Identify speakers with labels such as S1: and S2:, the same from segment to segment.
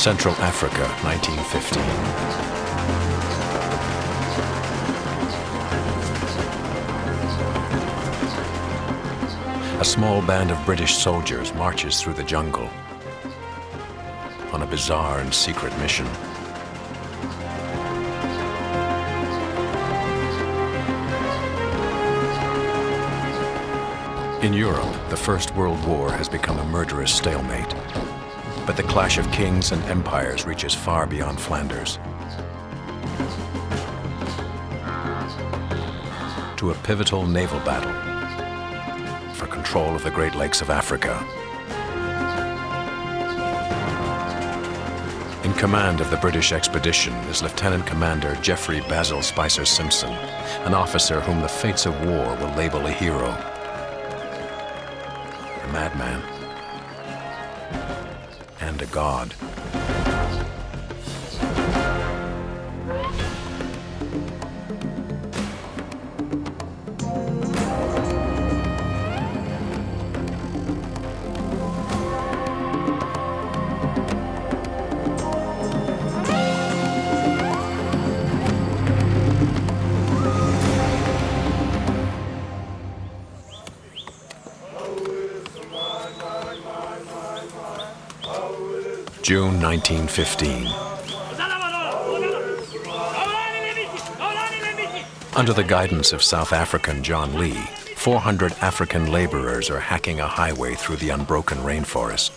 S1: Central Africa, 1915. A small band of British soldiers marches through the jungle on a bizarre and secret mission. In Europe, the First World War has become a murderous stalemate, but the clash of kings and empires reaches far beyond Flanders to a pivotal naval battle for control of the Great Lakes of Africa. In command of the British expedition is Lieutenant Commander Geoffrey Basil Spicer Simpson, an officer whom the fates of war will label a hero, a madman, and a god. June 1915. Under the guidance of South African John Lee, 400 African laborers are hacking a highway through the unbroken rainforest.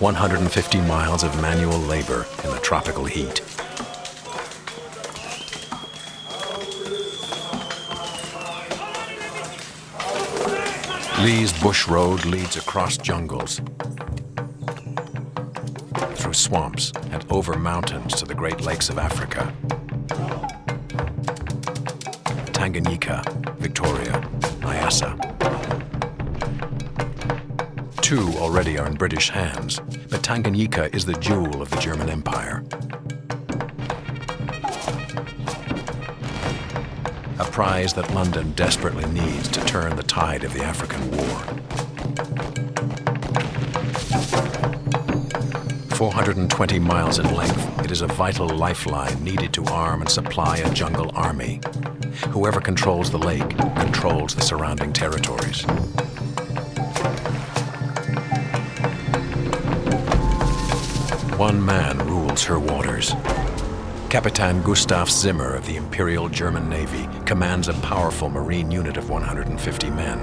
S1: 150 miles of manual labor in the tropical heat. Lee's bush road leads across jungles, through swamps and over mountains to the Great Lakes of Africa. Tanganyika, Victoria, Nyassa. Two already are in British hands, but Tanganyika is the jewel of the German Empire. A prize that London desperately needs to turn the tide of the African War. 420 miles in length, it is a vital lifeline needed to arm and supply a jungle army. Whoever controls the lake controls the surrounding territories. One man rules her waters. Captain Gustav Zimmer of the Imperial German Navy commands a powerful marine unit of 150 men.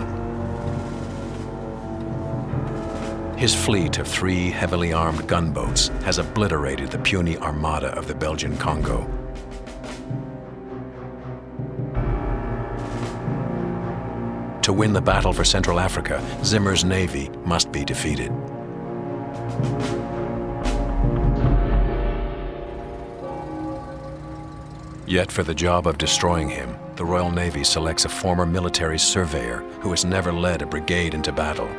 S1: His fleet of 3 heavily armed gunboats has obliterated the puny armada of the Belgian Congo. To win the battle for Central Africa, Zimmer's navy must be defeated. Yet for the job of destroying him, the Royal Navy selects a former military surveyor who has never led a brigade into battle.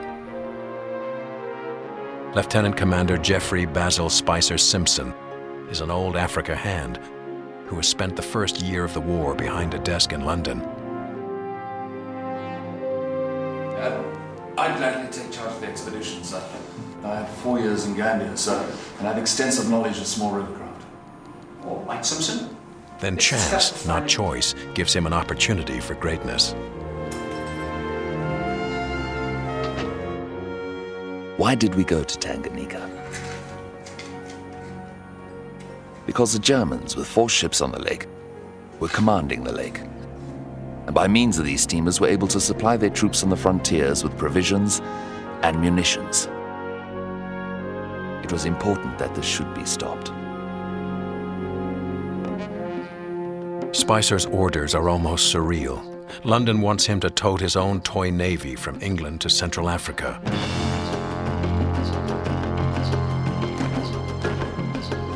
S1: Lieutenant Commander Geoffrey Basil Spicer Simpson is an old Africa hand who has spent the first year of the war behind a desk in London.
S2: I'd gladly take charge of the expedition, sir. I had 4 years in Gambia, sir, and I have extensive knowledge of small river craft.
S3: All right, Simpson.
S1: Then chance, not choice, gives him an opportunity for greatness.
S4: Why did we go to Tanganyika? Because the Germans, with 4 ships on the lake, were commanding the lake. And by means of these steamers were able to supply their troops on the frontiers with provisions and munitions. It was important that this should be stopped.
S1: Spicer's orders are almost surreal. London wants him to tote his own toy navy from England to Central Africa.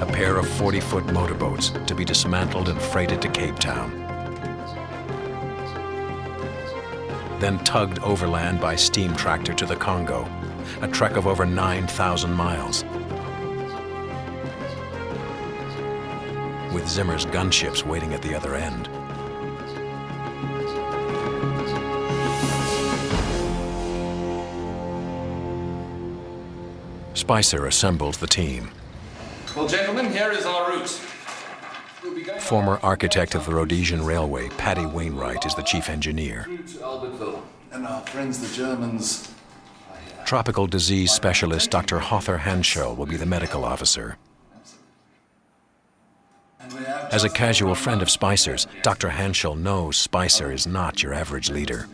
S1: A pair of 40-foot motorboats to be dismantled and freighted to Cape Town. Then tugged overland by steam tractor to the Congo, a trek of over 9,000 miles. With Zimmer's gunships waiting at the other end. Spicer assembles the team.
S2: Well, gentlemen, here is our route. We'll be going
S1: Former architect of the Rhodesian Railway, Paddy Wainwright, is the chief engineer.
S2: through to Albertville. And our friends, the Germans.
S1: Tropical disease specialist Dr. Hother Hanschel will be the medical officer.
S2: And we have
S1: As a
S2: just
S1: casual friend of Spicer's, Dr. Hanschel knows Spicer is not your average leader.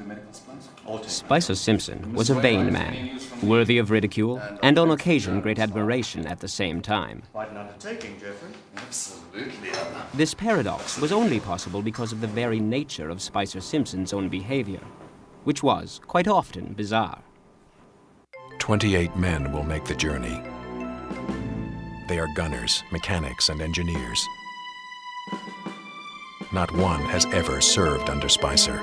S3: Spicer Simpson was a vain man, worthy of ridicule and on occasion great admiration at the same time.
S5: Quite an undertaking, Geoffrey.
S2: Absolutely.
S3: This paradox was only possible because of the very nature of Spicer Simpson's own behavior, which was quite often bizarre.
S1: 28 men will make the journey. They are gunners, mechanics, and engineers. Not one has ever served under Spicer.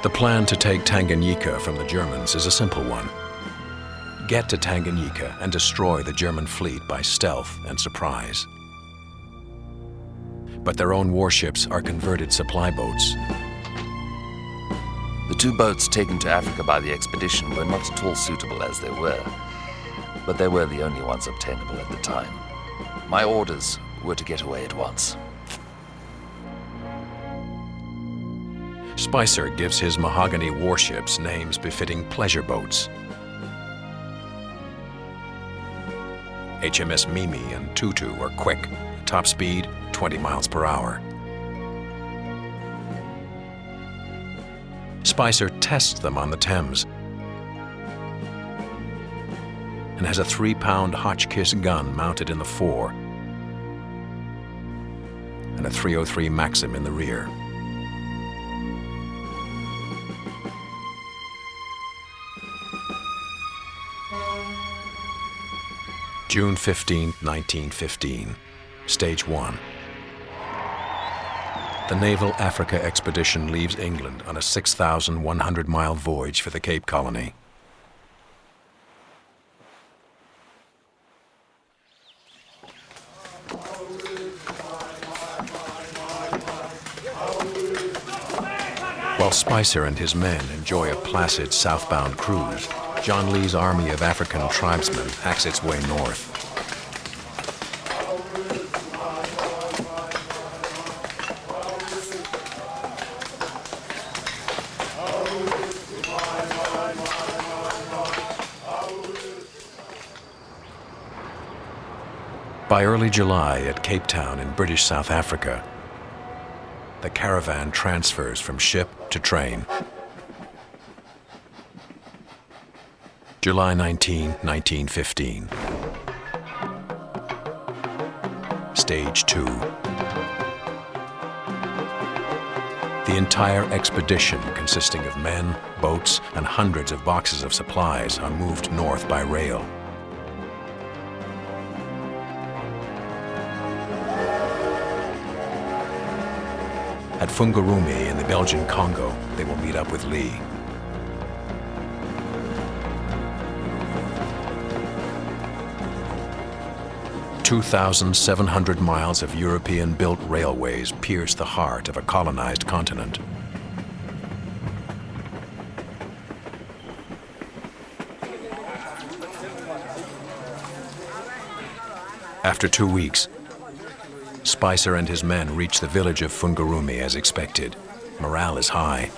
S1: The plan to take Tanganyika from the Germans is a simple one. Get to Tanganyika and destroy the German fleet by stealth and surprise. But their own warships are converted supply boats.
S4: The 2 boats taken to Africa by the expedition were not at all suitable as they were, but they were the only ones obtainable at the time. My orders were to get away at once.
S1: Spicer gives his mahogany warships names befitting pleasure boats. HMS Mimi and Tutu are quick, top speed 20 miles per hour. Spicer tests them on the Thames and has a 3-pound Hotchkiss gun mounted in the fore and a .303 Maxim in the rear. June 15, 1915, Stage 1. The Naval Africa Expedition leaves England on a 6,100-mile voyage for the Cape Colony. While Spicer and his men enjoy a placid southbound cruise, John Lee's army of African tribesmen hacks its way north. By early July at Cape Town in British South Africa, the caravan transfers from ship to train. July 19, 1915. Stage 2. The entire expedition, consisting of men, boats, and hundreds of boxes of supplies, are moved north by rail. At Fungurumi in the Belgian Congo, they will meet up with Lee. "2,700 miles of European-built railways pierce the heart of a colonized continent. After 2 weeks, Spicer and his men reach the village of Fungurumi as expected. Morale is high.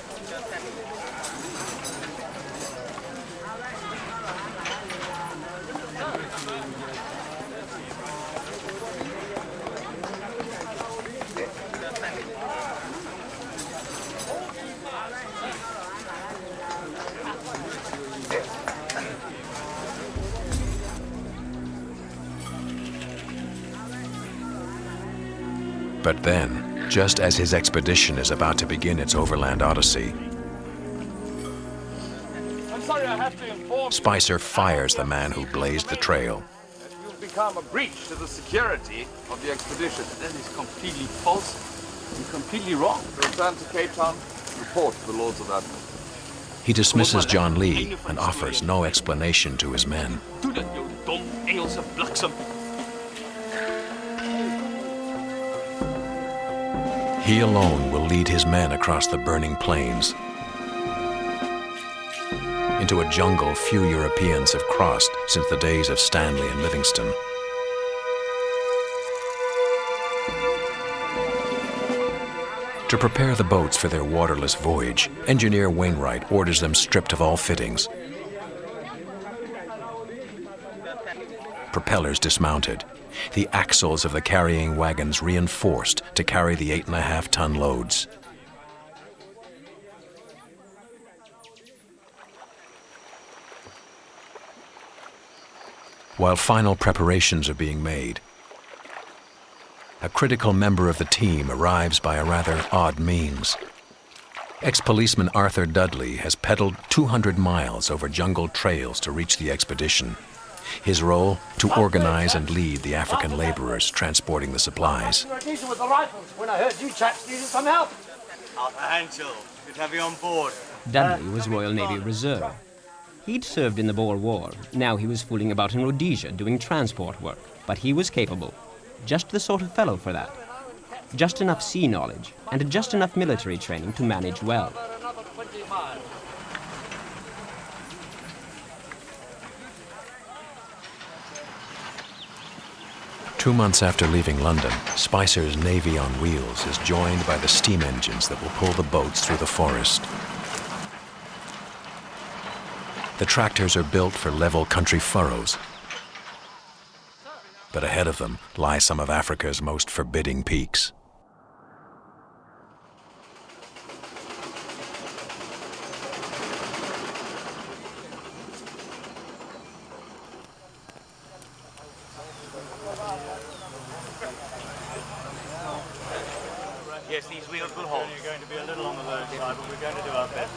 S1: But then, just as his expedition is about to begin its overland odyssey,
S6: I'm sorry, I have to inform
S1: Spicer fires the man who blazed the trail.
S6: that you've become a breach to the security of the expedition. That is completely false and completely wrong. Return to Cape Town, report to the Lords of Admiral.
S1: He dismisses John Lee and offers no explanation to his men.
S6: Doe dat, jou dom Engelse bliksem.
S1: He alone will lead his men across the burning plains. into a jungle few Europeans have crossed since the days of Stanley and Livingstone. To prepare the boats for their waterless voyage, engineer Wainwright orders them stripped of all fittings, propellers dismounted, the axles of the carrying wagons reinforced to carry the 8.5-ton loads. While final preparations are being made, a critical member of the team arrives by a rather odd means. Ex-policeman Arthur Dudley has pedaled 200 miles over jungle trails to reach the expedition. His role, to organize and lead the African laborers transporting the supplies.
S5: With the rifles when I heard you chaps needed some help.
S7: Arthur Hanschel, good to have you on board.
S3: Dudley was Royal Navy Reserve. He'd served in the Boer War. Now he was fooling about in Rhodesia doing transport work. But he was capable. Just the sort of fellow for that. Just enough sea knowledge and just enough military training to manage well.
S5: Another 20 miles.
S1: Two months after leaving London, Spicer's Navy on Wheels is joined by the steam engines that will pull the boats through the forest. The tractors are built for level country furrows, but ahead of them lie some of Africa's most forbidding peaks.
S7: Yes, these wheels will hold. You're going to be a little on the low side, but we're going to do our best.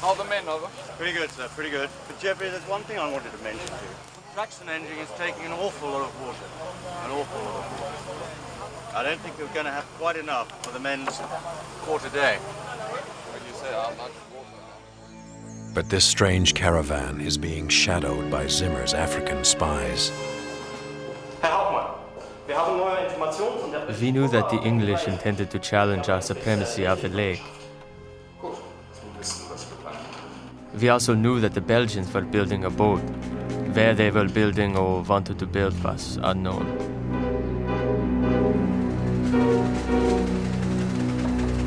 S6: How are the men, over?
S7: Pretty good, sir, pretty good. But Jeffrey, there's one thing I wanted to mention to you. Traction engine is taking an awful lot of water. An awful lot of water. I don't think we're going to have quite enough for the men's quarter day.
S6: When you say how much water?
S1: But this strange caravan is being shadowed by Zimmer's African spies.
S8: Herr Hauptmann, wir haben neue Informationen von der...
S9: We knew that the English intended to challenge our supremacy of the lake. We also knew that the Belgians were building a boat. Where they were building or wanted to build was unknown.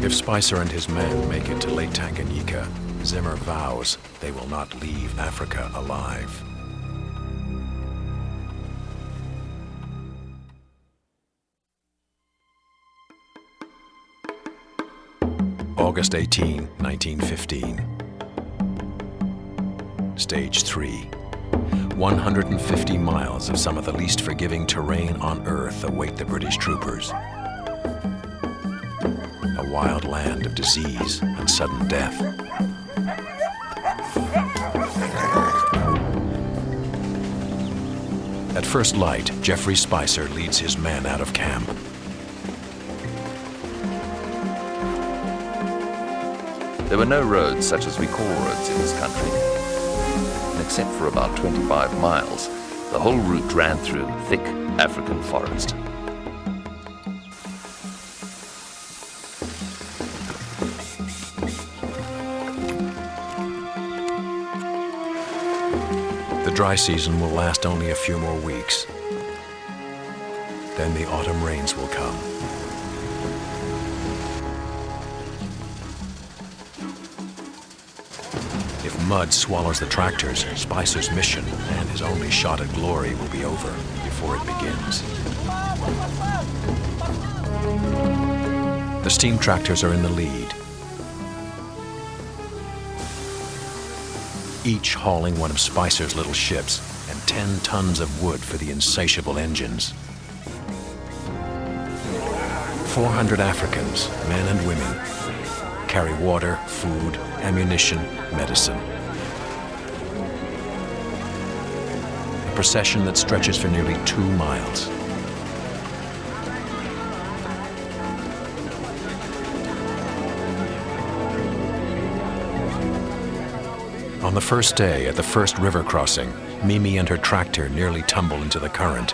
S1: If Spicer and his men make it to Lake Tanganyika, Zimmer vows they will not leave Africa alive. August 18, 1915. Stage 3. 150 miles of some of the least forgiving terrain on Earth await the British troopers. A wild land of disease and sudden death. At first light, Geoffrey Spicer leads his men out of camp.
S4: There were no roads such as we call roads in this country. And except for about 25 miles, the whole route ran through thick African forest.
S1: The dry season will last only a few more weeks. Then the autumn rains will come. If mud swallows the tractors, Spicer's mission and his only shot at glory will be over before it begins. The steam tractors are in the lead, each hauling one of Spicer's little ships and 10 tons of wood for the insatiable engines. 400 Africans, men and women, carry water, food, ammunition, medicine. A procession that stretches for nearly 2 miles. On the first day at the first river crossing, Mimi and her tractor nearly tumble into the current.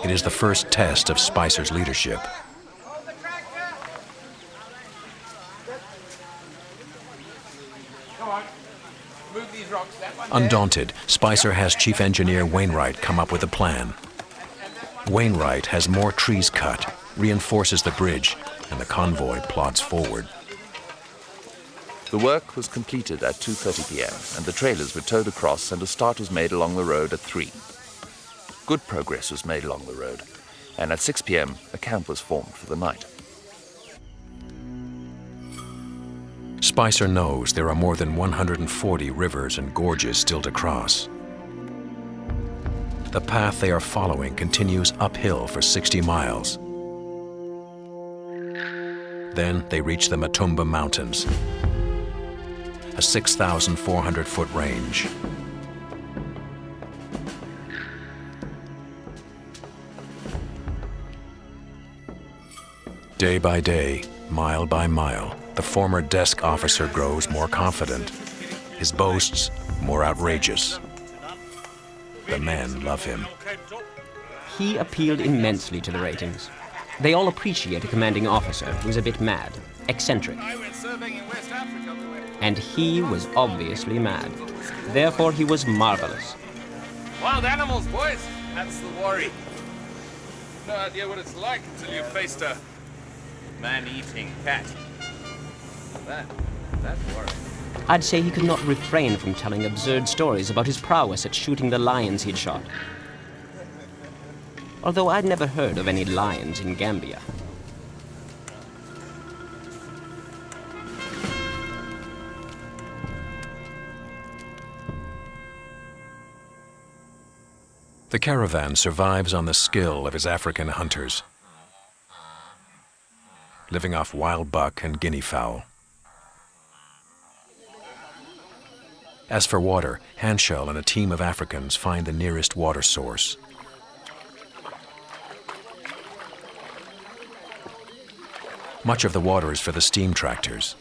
S1: It is the first test of Spicer's leadership.
S6: Come on. Move these rocks. That one.
S1: Undaunted, Spicer has Chief Engineer Wainwright come up with a plan. Wainwright has more trees cut, reinforces the bridge, and the convoy plods forward.
S4: The work was completed at 2:30 p.m. and the trailers were towed across and a start was made along the road at 3. Good progress was made along the road, and at 6 p.m. a camp was formed for the night.
S1: Spicer knows there are more than 140 rivers and gorges still to cross. The path they are following continues uphill for 60 miles. Then they reach the Matumba Mountains, a 6,400-foot range. Day by day, mile by mile, the former desk officer grows more confident, his boasts more outrageous. The men love him.
S3: He appealed immensely to the ratings. They all appreciate a commanding officer who's a bit mad, eccentric. And he was obviously mad. Therefore, he was marvelous.
S6: Wild animals, boys. That's the worry. No idea what it's like until you've faced a man-eating cat. That's worrying.
S3: I'd say he could not refrain from telling absurd stories about his prowess at shooting the lions he'd shot. Although I'd never heard of any lions in Gambia.
S1: The caravan survives on the skill of his African hunters, living off wild buck and guinea fowl. As for water, Hanschel and a team of Africans find the nearest water source. Much of the water is for the steam tractors.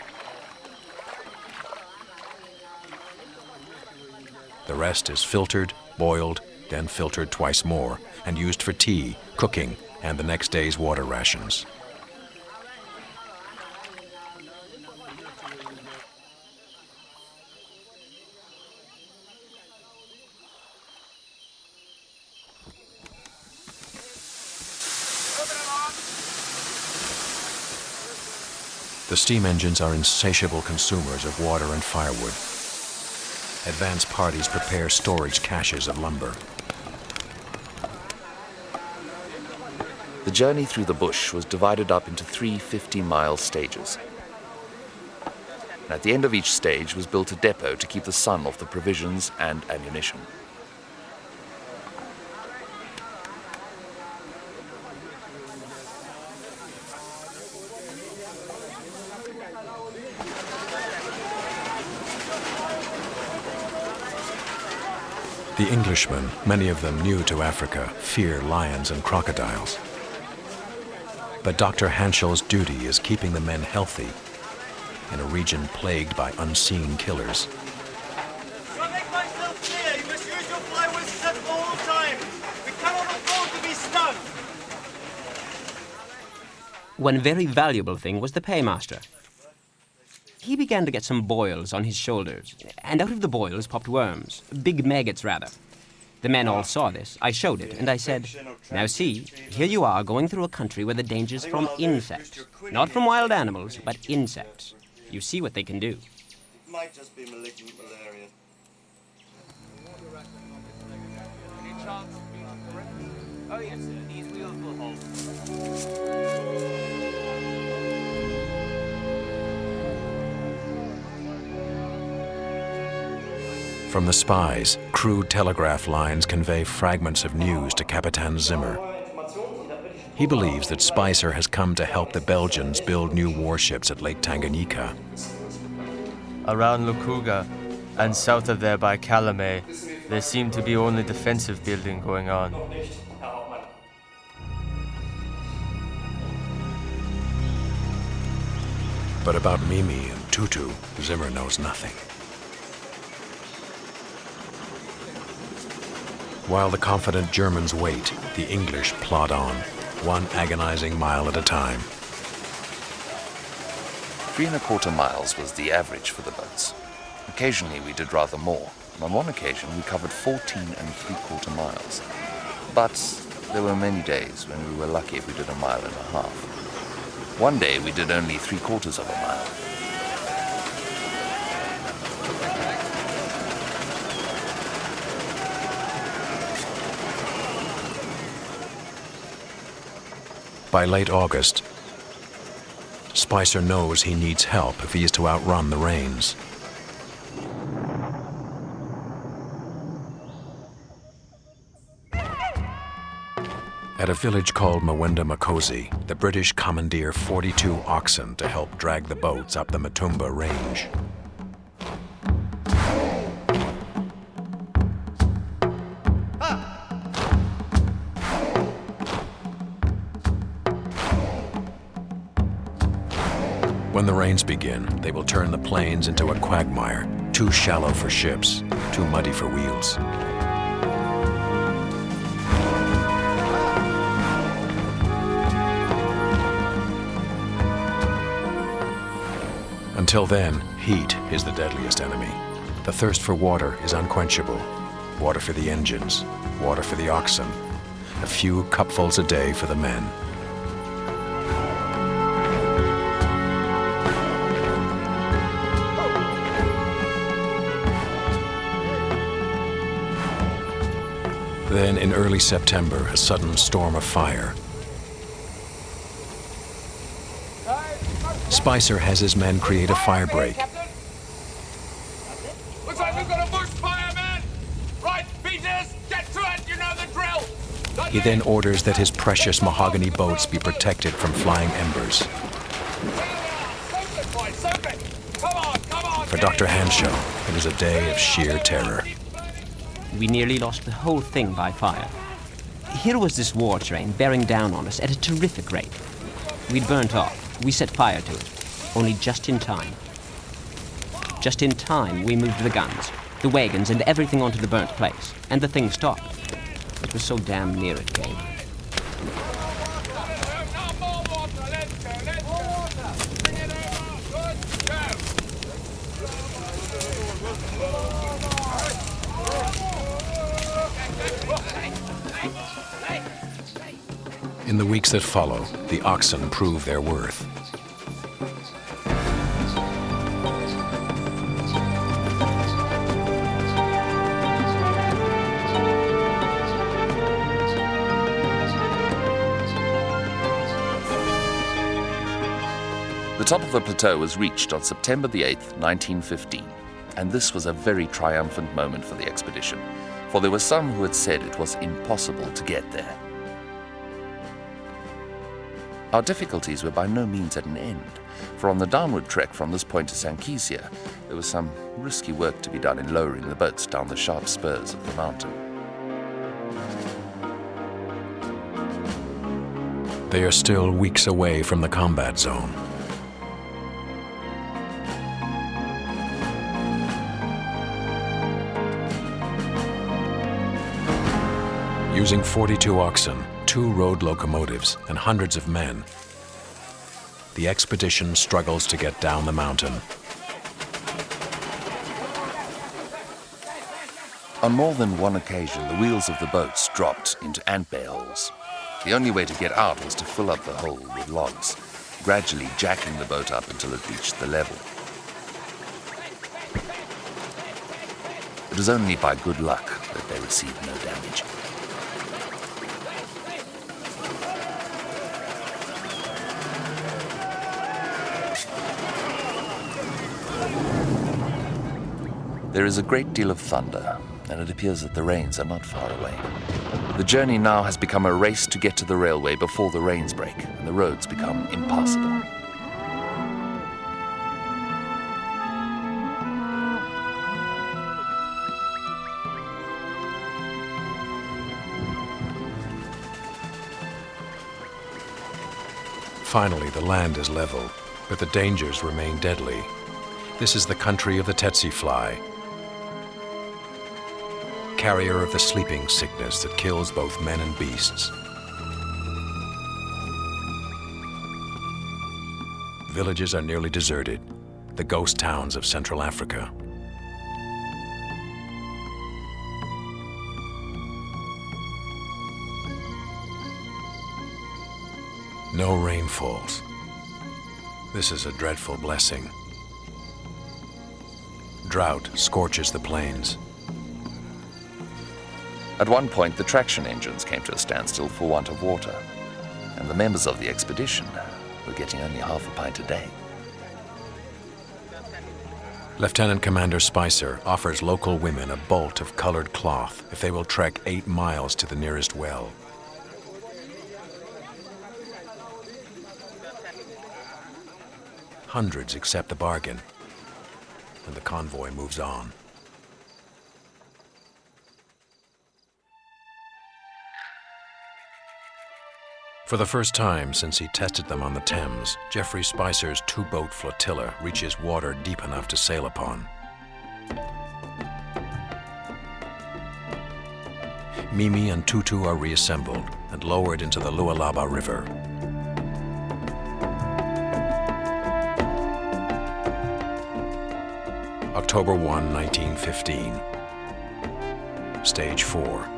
S1: The rest is filtered, boiled, then filtered twice more, and used for tea, cooking, and the next day's water rations. The steam engines are insatiable consumers of water and firewood. Advance parties prepare storage caches of lumber.
S4: The journey through the bush was divided up into 3 50-mile stages. And at the end of each stage was built a depot to keep the sun off the provisions and ammunition.
S1: The Englishmen, many of them new to Africa, fear lions and crocodiles. But Dr. Hanschel's duty is keeping the men healthy in a region plagued by unseen killers.
S7: To make myself clear, you must use your plywood set all the time. We cannot afford to be stunned.
S3: One very valuable thing was the paymaster. He began to get some boils on his shoulders, and out of the boils popped worms, big maggots rather. The men all saw this. I showed it, and I said, "Now see, here you are going through a country where the danger's from insects. Not from wild animals, but insects. You see what they can do."
S7: It might just be malignant malaria.
S6: Any chance of being correct? Oh yes, sir. These wheels will hold.
S1: From the spies, crude telegraph lines convey fragments of news to Kapitan Zimmer. He believes that Spicer has come to help the Belgians build new warships at Lake Tanganyika.
S9: Around Lukuga and south of there by Calumet, there seemed to be only defensive building going on.
S1: But about Mimi and Tutu, Zimmer knows nothing. While the confident Germans wait, the English plod on, one agonizing mile at a time.
S4: 3¼ miles was the average for the boats. Occasionally we did rather more, and on one occasion we covered 14 3/4 miles. But there were many days when we were lucky if we did 1.5 miles. One day we did only 3/4 of a mile.
S1: By late August, Spicer knows he needs help if he is to outrun the rains. At a village called Mwenda Makosi, the British commandeer 42 oxen to help drag the boats up the Matumba range. When the rains begin, they will turn the plains into a quagmire, too shallow for ships, too muddy for wheels. Until then, heat is the deadliest enemy. The thirst for water is unquenchable. Water for the engines, water for the oxen, a few cupfuls a day for the men. Then, in early September, a sudden storm of fire. Spicer has his men create a fire break.
S6: Looks like we've got a bushfire, man! Right, Peters, get to it, you know the drill!
S1: He then orders that his precious mahogany boats be protected from flying embers. For Dr. Hanshaw, it was a day of sheer terror.
S3: We nearly lost the whole thing by fire. Here was this war train bearing down on us at a terrific rate. We'd burnt off. We set fire to it, only just in time. Just in time, we moved the guns, the wagons, and everything onto the burnt place, and the thing stopped. It was so damn near it came.
S1: In the weeks that follow, the oxen prove their worth.
S4: The top of the plateau was reached on September the 8th, 1915, and this was a very triumphant moment for the expedition, for there were some who had said it was impossible to get there. Our difficulties were by no means at an end, for on the downward trek from this point to Sankisia, there was some risky work to be done in lowering the boats down the sharp spurs of the mountain.
S1: They are still weeks away from the combat zone. Using 42 oxen, 2 road locomotives, and hundreds of men, the expedition struggles to get down the mountain.
S4: On more than one occasion, the wheels of the boats dropped into ant-bear holes. The only way to get out was to fill up the hole with logs, gradually jacking the boat up until it reached the level. It was only by good luck that they received no damage. There is a great deal of thunder, and it appears that the rains are not far away. The journey now has become a race to get to the railway before the rains break and the roads become impassable.
S1: Finally, the land is level, but the dangers remain deadly. This is the country of the tsetse fly, carrier of the sleeping sickness that kills both men and beasts. Villages are nearly deserted, the ghost towns of Central Africa. No rain falls. This is a dreadful blessing. Drought scorches the plains.
S4: At one point, the traction engines came to a standstill for want of water, and the members of the expedition were getting only half a pint a day.
S1: Lieutenant Commander Spicer offers local women a bolt of colored cloth if they will trek 8 miles to the nearest well. Hundreds accept the bargain, and the convoy moves on. For the first time since he tested them on the Thames, Geoffrey Spicer's 2-boat flotilla reaches water deep enough to sail upon. Mimi and Tutu are reassembled and lowered into the Lualaba River. October 1, 1915. Stage 4.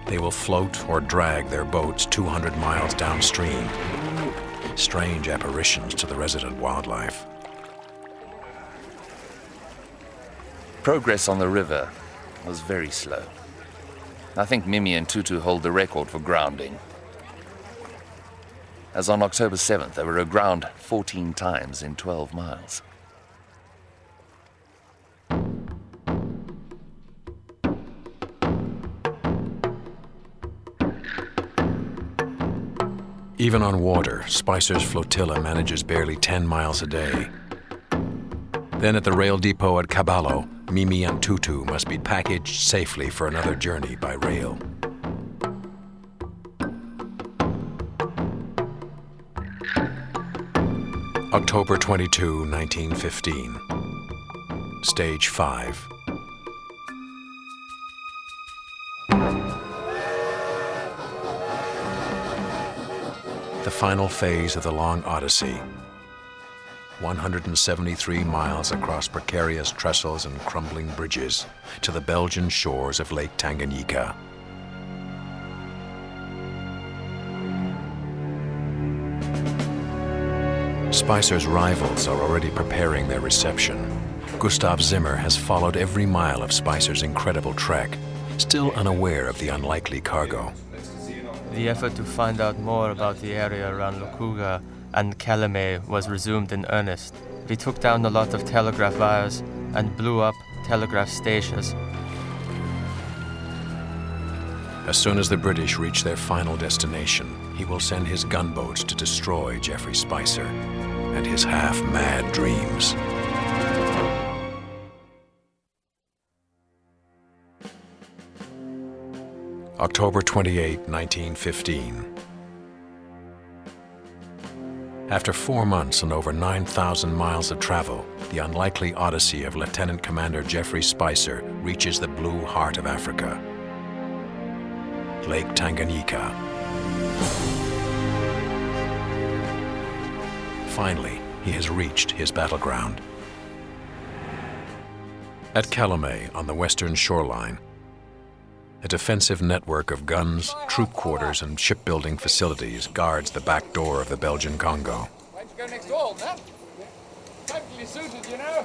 S1: They will float or drag their boats 200 miles downstream. Strange apparitions to the resident wildlife.
S4: Progress on the river was very slow. I think Mimi and Tutu hold the record for grounding, as on October 7th they were aground 14 times in 12 miles.
S1: Even on water, Spicer's flotilla manages barely 10 miles a day. Then at the rail depot at Caballo, Mimi and Tutu must be packaged safely for another journey by rail. October 22, 1915. Stage 5. The final phase of the long odyssey. 173 miles across precarious trestles and crumbling bridges to the Belgian shores of Lake Tanganyika. Spicer's rivals are already preparing their reception. Gustav Zimmer has followed every mile of Spicer's incredible trek, still unaware of the unlikely cargo.
S9: The effort to find out more about the area around Lukuga and Calumet was resumed in earnest. We took down a lot of telegraph wires and blew up telegraph stations.
S1: As soon as the British reach their final destination, he will send his gunboats to destroy Geoffrey Spicer and his half-mad dreams. October 28, 1915. After 4 months and over 9,000 miles of travel, the unlikely odyssey of Lieutenant Commander Geoffrey Spicer reaches the blue heart of Africa, Lake Tanganyika. Finally, he has reached his battleground. At Calumet, on the western shoreline, a defensive network of guns, troop quarters, and shipbuilding facilities guards the back door of the Belgian Congo.
S6: Why don't you go next door, man? Totally suited, you know.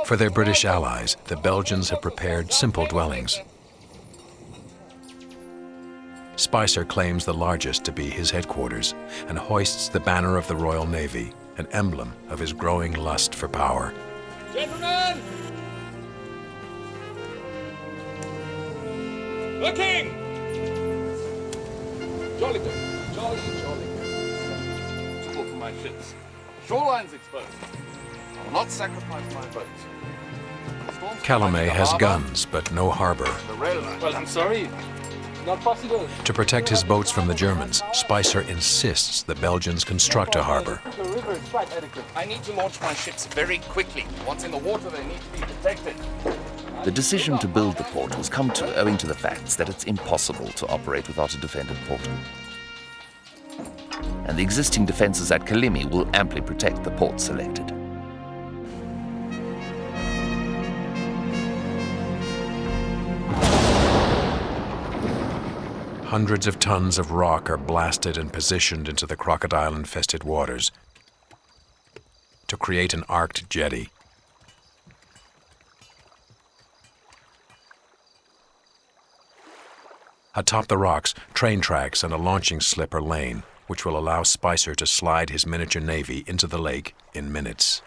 S1: For their British allies, the Belgians have prepared simple dwellings. Spicer claims the largest to be his headquarters and hoists the banner of the Royal Navy, an emblem of his growing lust for power.
S6: Gentlemen! The King! Jolly good. Jolly good. Suitable for my ships. Shoreline's exposed. I will not sacrifice my boats.
S1: Calumet has guns, but no harbor.
S6: The rail line.
S5: Well, I'm sorry. Not possible.
S1: To protect his boats from the Germans, Spicer insists the Belgians construct a harbor.
S5: The river is quite adequate.
S6: I need to launch my ships very quickly. Once in the water, they need to be protected.
S4: The decision to build the port was come to owing to the facts that it's impossible to operate without a defended port. And the existing defenses at Kalimi will amply protect the port selected.
S1: Hundreds of tons of rock are blasted and positioned into the crocodile-infested waters to create an arced jetty. Atop the rocks, train tracks and a launching slip are laying, which will allow Spicer to slide his miniature navy into the lake in minutes.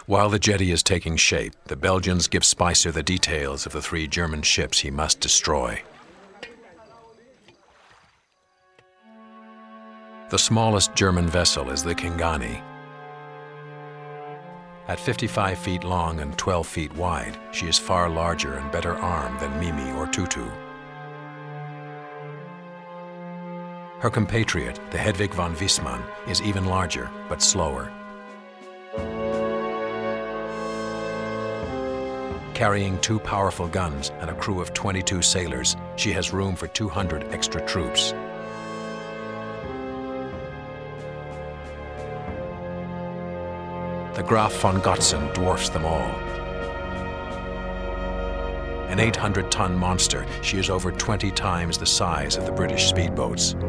S1: While the jetty is taking shape, the Belgians give Spicer the details of the 3 German ships he must destroy. The smallest German vessel is the Kingani. At 55 feet long and 12 feet wide, she is far larger and better armed than Mimi or Tutu. Her compatriot, the Hedwig von Wissmann, is even larger, but slower. Carrying 2 powerful guns and a crew of 22 sailors, she has room for 200 extra troops. The Graf von Gotzen dwarfs them all. An 800-ton monster, she is over 20 times the size of the British speedboats.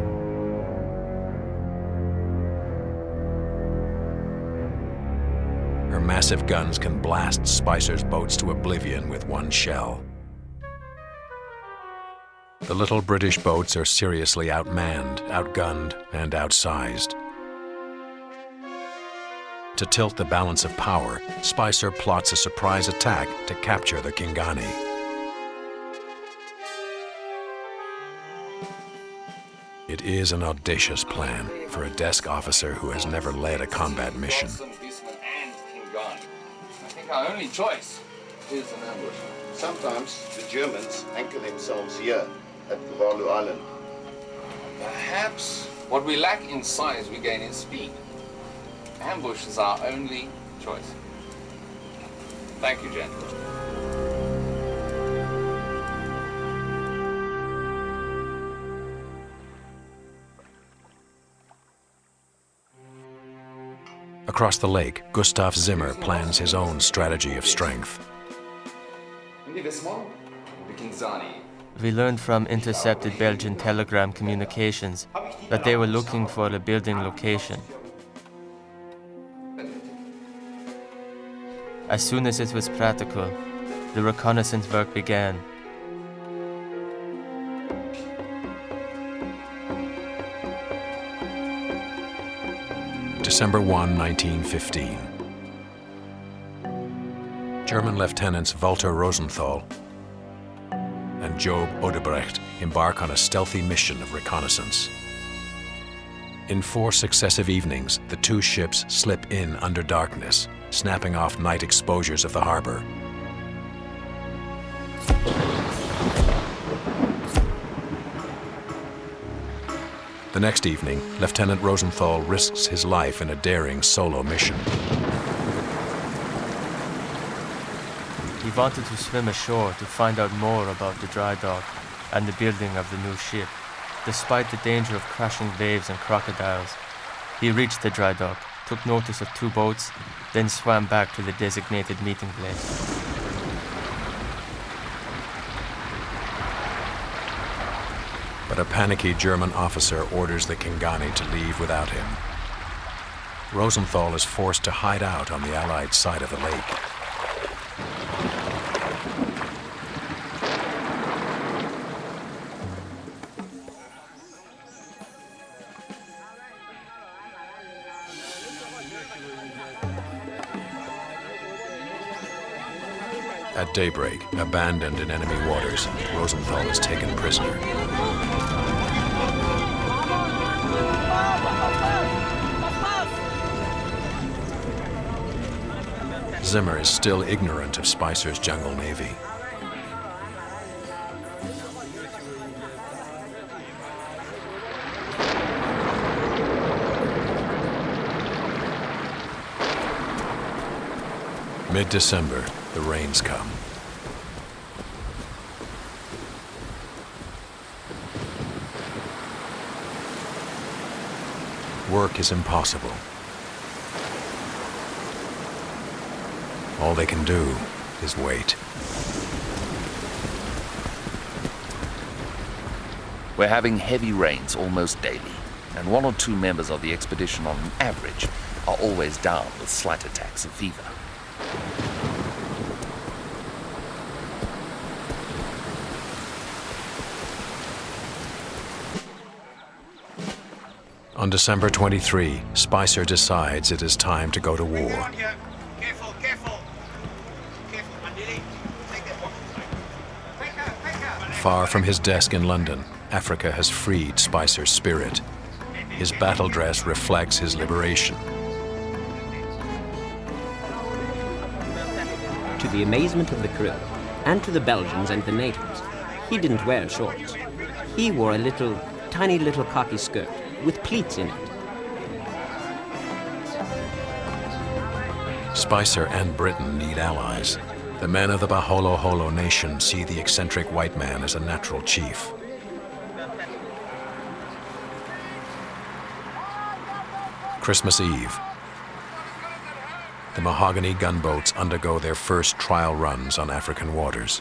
S1: Her massive guns can blast Spicer's boats to oblivion with one shell. The little British boats are seriously outmanned, outgunned, and outsized. To tilt the balance of power, Spicer plots a surprise attack to capture the Kingani. It is an audacious plan for a desk officer who has never led a combat mission.
S6: I think our only choice is an ambush.
S10: Sometimes the Germans anchor themselves here at Tuvalu Island.
S6: Perhaps what we lack in size, we gain in speed. Ambush is our only choice. Thank you, gentlemen.
S1: Across the lake, Gustav Zimmer plans his own strategy of strength.
S9: We learned from intercepted Belgian telegram communications that they were looking for a building location. As soon as it was practical, the reconnaissance work began.
S1: December 1, 1915. German Lieutenants Walter Rosenthal and Job Odebrecht embark on a stealthy mission of reconnaissance. In 4 successive evenings, the 2 ships slip in under darkness, snapping off night exposures of the harbor. The next evening, Lieutenant Rosenthal risks his life in a daring solo mission.
S9: He wanted to swim ashore to find out more about the dry dock and the building of the new ship. Despite the danger of crashing waves and crocodiles, he reached the dry dock, took notice of 2 boats, then swam back to the designated meeting place.
S1: But a panicky German officer orders the Kingani to leave without him. Rosenthal is forced to hide out on the Allied side of the lake. At daybreak, abandoned in enemy waters, Rosenthal is taken prisoner. Zimmer is still ignorant of Spicer's jungle navy. Mid-December, the rains come. Work is impossible. All they can do his weight.
S4: We're having heavy rains almost daily, and 1 or 2 members of the expedition on average are always down with slight attacks of fever.
S1: On December 23, Spicer decides it is time to go to war.
S7: Careful, careful. Careful, Mandili. Take that one.
S1: Far from his desk in London, Africa has freed Spicer's spirit. His battle dress reflects his liberation.
S3: To the amazement of the crew, and to the Belgians and the natives, he didn't wear shorts. He wore a tiny little khaki skirt with pleats in it.
S1: Spicer and Britain need allies. The men of the Baholo Holo nation see the eccentric white man as a natural chief. Christmas Eve. The mahogany gunboats undergo their first trial runs on African waters.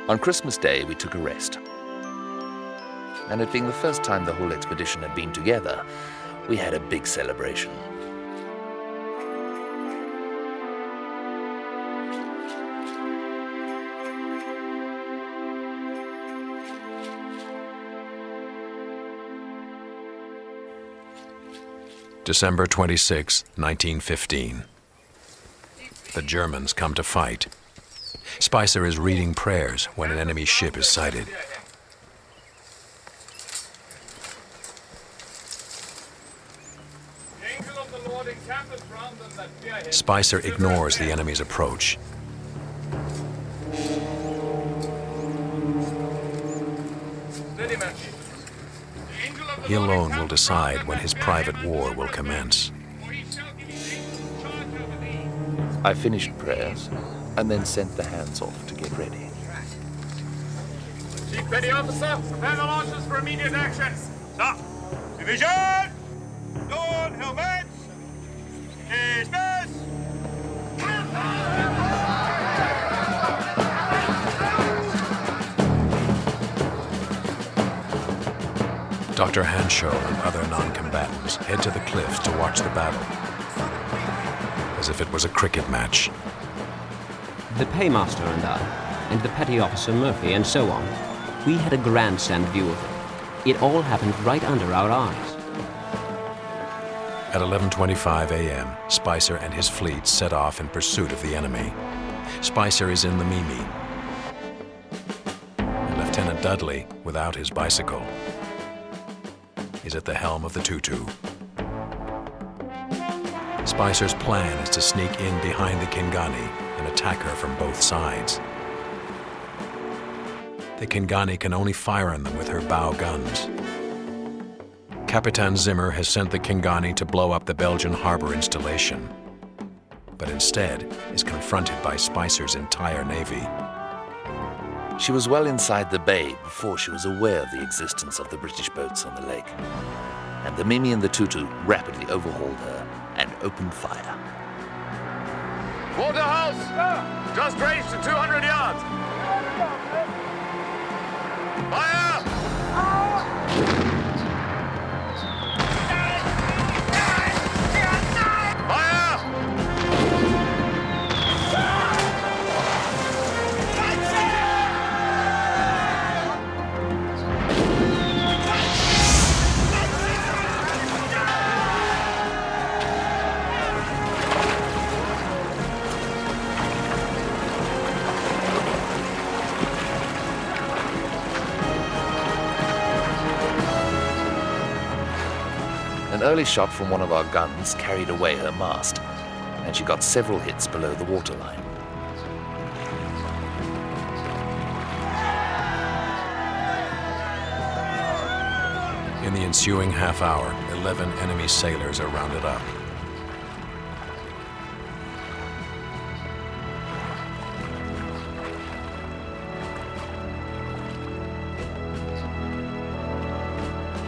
S4: On Christmas Day, we took a rest. And it being the first time the whole expedition had been together, we had a big celebration.
S1: December 26, 1915. The Germans come to fight. Spicer is reading prayers when an enemy ship is sighted. Spicer ignores the enemy's approach. He alone will decide when his private war will commence.
S4: I finished prayers and then sent the hands off to get ready.
S6: Chief Petty Officer, prepare the launches for immediate action. Stop. Division! Dawn, helmets! Dismiss!
S1: Dr. Hanshaw and other non-combatants head to the cliffs to watch the battle, as if it was a cricket match.
S3: The paymaster and I, and the petty officer Murphy, and so on, we had a grandstand view of it. It all happened right under our eyes.
S1: At 11:25 a.m., Spicer and his fleet set off in pursuit of the enemy. Spicer is in the Mimi, and Lieutenant Dudley, without his bicycle, is at the helm of the Tutu. Spicer's plan is to sneak in behind the Kingani and attack her from both sides. The Kingani can only fire on them with her bow guns. Capitan Zimmer has sent the Kingani to blow up the Belgian harbor installation, but instead is confronted by Spicer's entire navy.
S4: She was well inside the bay before she was aware of the existence of the British boats on the lake, and the Mimi and the Tutu rapidly overhauled her and opened fire.
S6: Waterhouse! Just ranged to 200 yards! Fire!
S4: An early shot from one of our guns carried away her mast, and she got several hits below the waterline.
S1: In the ensuing half hour, 11 enemy sailors are rounded up.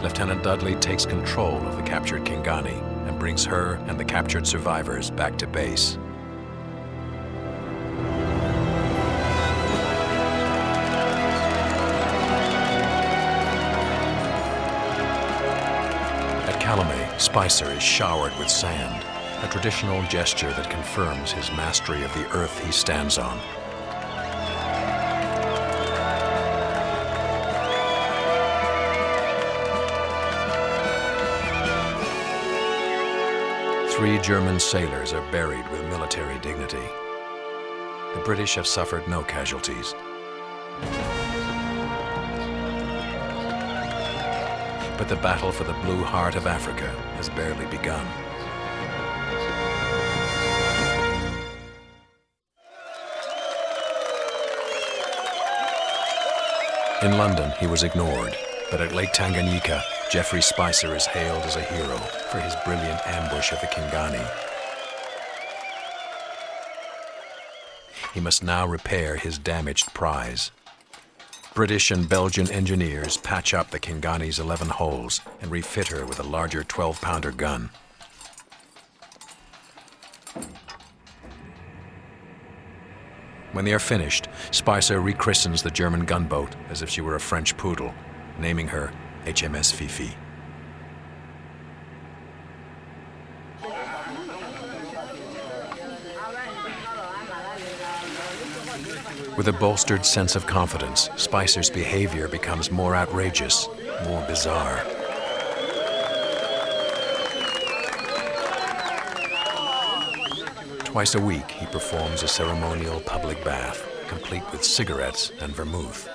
S1: Lieutenant Dudley takes control of the captured Kingani and brings her and the captured survivors back to base. At Calumet, Spicer is showered with sand, a traditional gesture that confirms his mastery of the earth he stands on. Three German sailors are buried with military dignity. The British have suffered no casualties. But the battle for the blue heart of Africa has barely begun. In London, he was ignored, but at Lake Tanganyika, Geoffrey Spicer is hailed as a hero for his brilliant ambush of the Kingani. He must now repair his damaged prize. British and Belgian engineers patch up the Kingani's 11 holes and refit her with a larger 12-pounder gun. When they are finished, Spicer rechristens the German gunboat as if she were a French poodle, naming her HMS Fifi. With a bolstered sense of confidence, Spicer's behavior becomes more outrageous, more bizarre. Twice a week, he performs a ceremonial public bath, complete with cigarettes and vermouth.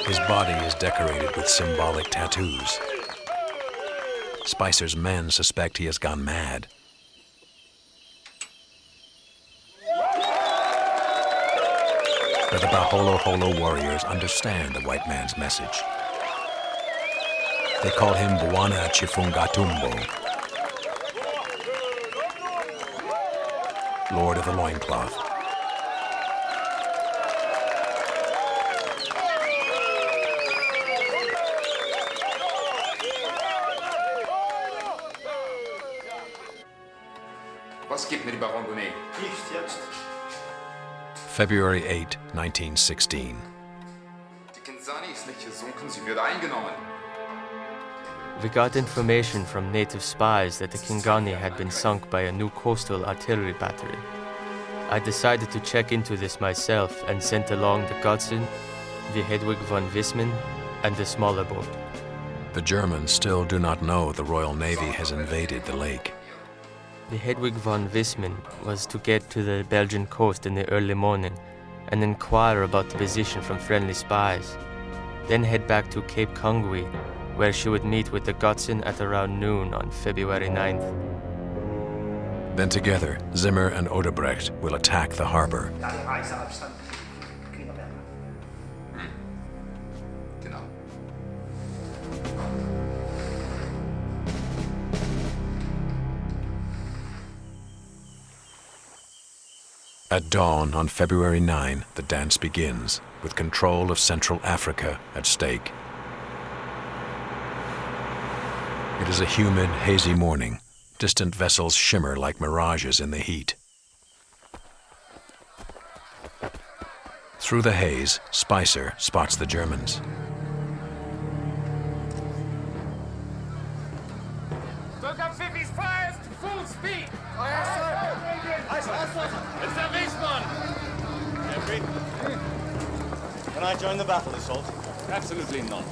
S1: His body is decorated with symbolic tattoos. Spicer's men suspect he has gone mad. But the Baholo Holo warriors understand the white man's message. They call him Bwana Chifungatumbo, Lord of the Loincloth.
S11: Was gibt mir die Baron-Bonnet?
S10: Nichts jetzt.
S1: February 8, 1916.
S11: Die Kinzani ist nicht gesunken, sie wird eingenommen.
S9: We got information from native spies that the Kingani had been sunk by a new coastal artillery battery. I decided to check into this myself and sent along the Godson, the Hedwig von Wissmann, and the smaller boat.
S1: The Germans still do not know the Royal Navy has invaded the lake.
S9: The Hedwig von Wissmann was to get to the Belgian coast in the early morning and inquire about the position from friendly spies, then head back to Cape Kongwe, where she would meet with the Godson at around noon on February 9th.
S1: Then together, Zimmer and Odebrecht will attack the harbor.
S11: Genau.
S1: At dawn on February 9, the dance begins, with control of Central Africa at stake. It is a humid, hazy morning. Distant vessels shimmer like mirages in the heat. Through the haze, Spicer spots the Germans.
S6: Stoke up Fifi's fires to full speed! Aye, sir! It's the Wiesmann!
S7: Jeffrey, can I join the battle assault?
S6: Absolutely not.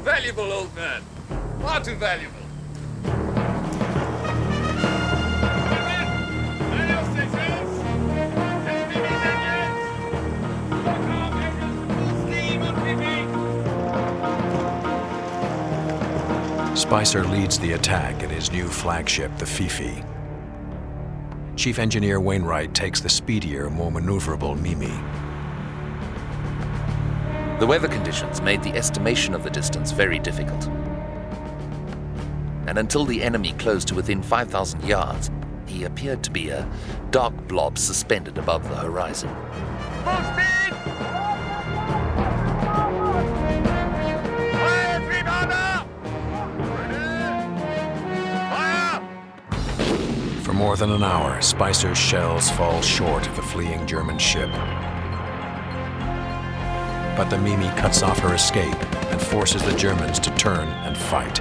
S6: Valuable, old man. Far too valuable.
S1: Spicer leads the attack in his new flagship, the Fifi. Chief Engineer Wainwright takes the speedier, more maneuverable Mimi.
S4: The weather conditions made the estimation of the distance very difficult. And until the enemy closed to within 5,000 yards, he appeared to be a dark blob suspended above the horizon.
S6: Full speed! Fire, three-pounder! Ready? Fire!
S1: For more than an hour, Spicer's shells fall short of the fleeing German ship. But the Mimi cuts off her escape and forces the Germans to turn and fight.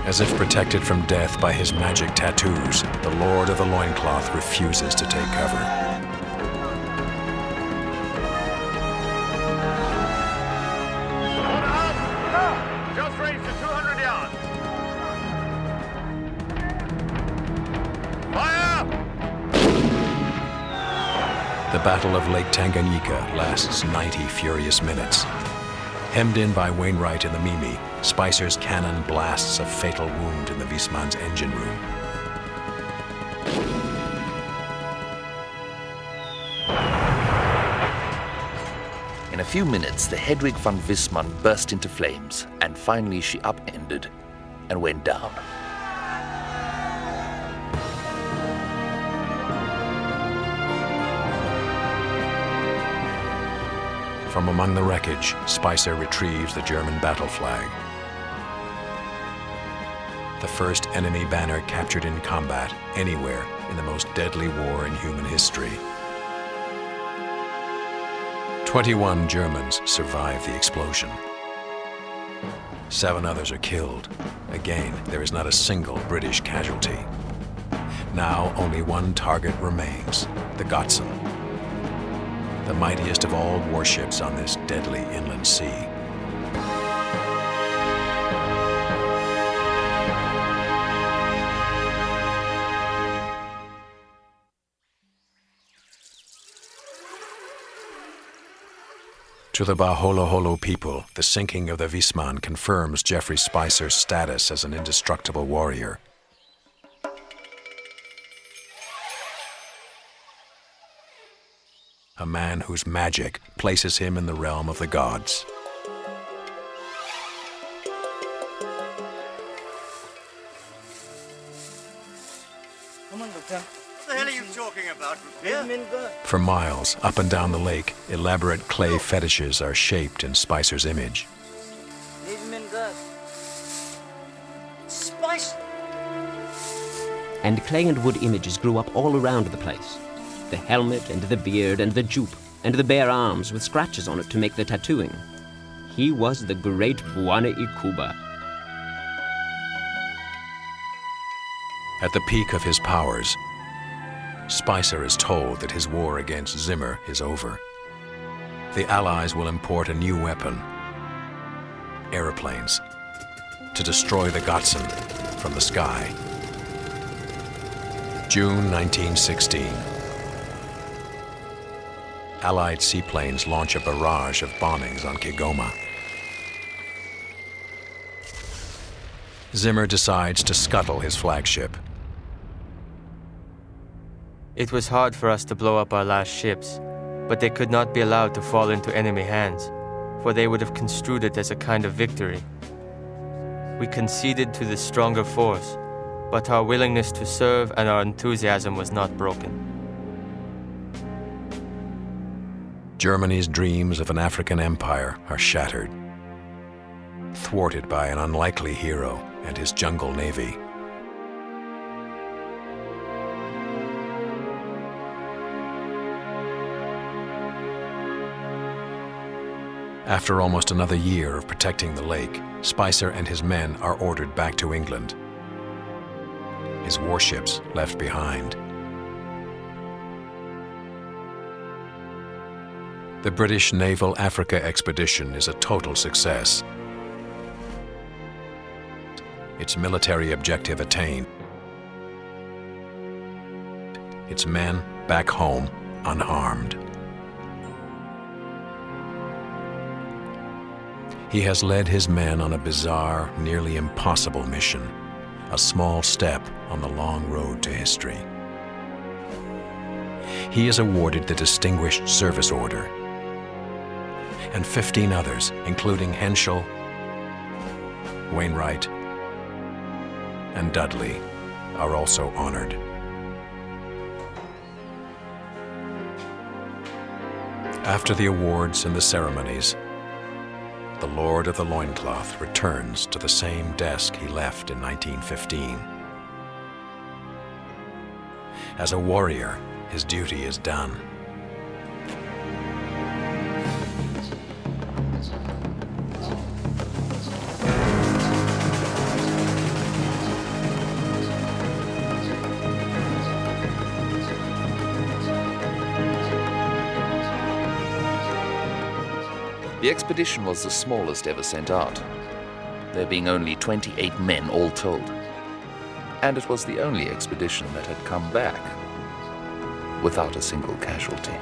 S1: As if protected from death by his magic tattoos, the Lord of the Loincloth refuses to take cover.
S6: Order up! Just range to 200 yards. Fire!
S1: The Battle of Lake Tanganyika lasts 90 furious minutes. Hemmed in by Wainwright in the Mimi, Spicer's cannon blasts a fatal wound in the Wisman's engine room.
S4: In a few minutes, the Hedwig von Wisman burst into flames, and finally she upended and went down.
S1: From among the wreckage, Spicer retrieves the German battle flag. The first enemy banner captured in combat anywhere in the most deadly war in human history. 21 Germans survive the explosion. 7 others are killed. Again, there is not a single British casualty. Now only one target remains, the Gotsen, the mightiest of all warships on this deadly inland sea. To the Baholoholo people, the sinking of the Wisman confirms Geoffrey Spicer's status as an indestructible warrior. A man whose magic places him in the realm of the gods.
S7: Come on, Doctor. What the hell are you talking about, Rupert?
S1: For miles, up and down the lake, elaborate clay fetishes are shaped in Spicer's image.
S7: Leave him in there. Spice!
S3: And clay and wood images grew up all around the place. The helmet and the beard and the jupe and the bare arms with scratches on it to make the tattooing. He was the great Bwana Ikuba.
S1: At the peak of his powers, Spicer is told that his war against Zimmer is over. The Allies will import a new weapon, aeroplanes, to destroy the Gotsen from the sky. June 1916. Allied seaplanes launch a barrage of bombings on Kigoma. Zimmer decides to scuttle his flagship.
S9: It was hard for us to blow up our last ships, but they could not be allowed to fall into enemy hands, for they would have construed it as a kind of victory. We conceded to the stronger force, but our willingness to serve and our enthusiasm was not broken.
S1: Germany's dreams of an African empire are shattered, thwarted by an unlikely hero and his jungle navy. After almost another year of protecting the lake, Spicer and his men are ordered back to England. His warships left behind. The British Naval Africa expedition is a total success. Its military objective attained. Its men back home unharmed. He has led his men on a bizarre, nearly impossible mission, a small step on the long road to history. He is awarded the Distinguished Service Order, and 15 others, including Henschel, Wainwright, and Dudley, are also honored. After the awards and the ceremonies, the Lord of the Loincloth returns to the same desk he left in 1915. As a warrior, his duty is done.
S4: The expedition was the smallest ever sent out, there being only 28 men all told. And it was the only expedition that had come back without a single casualty.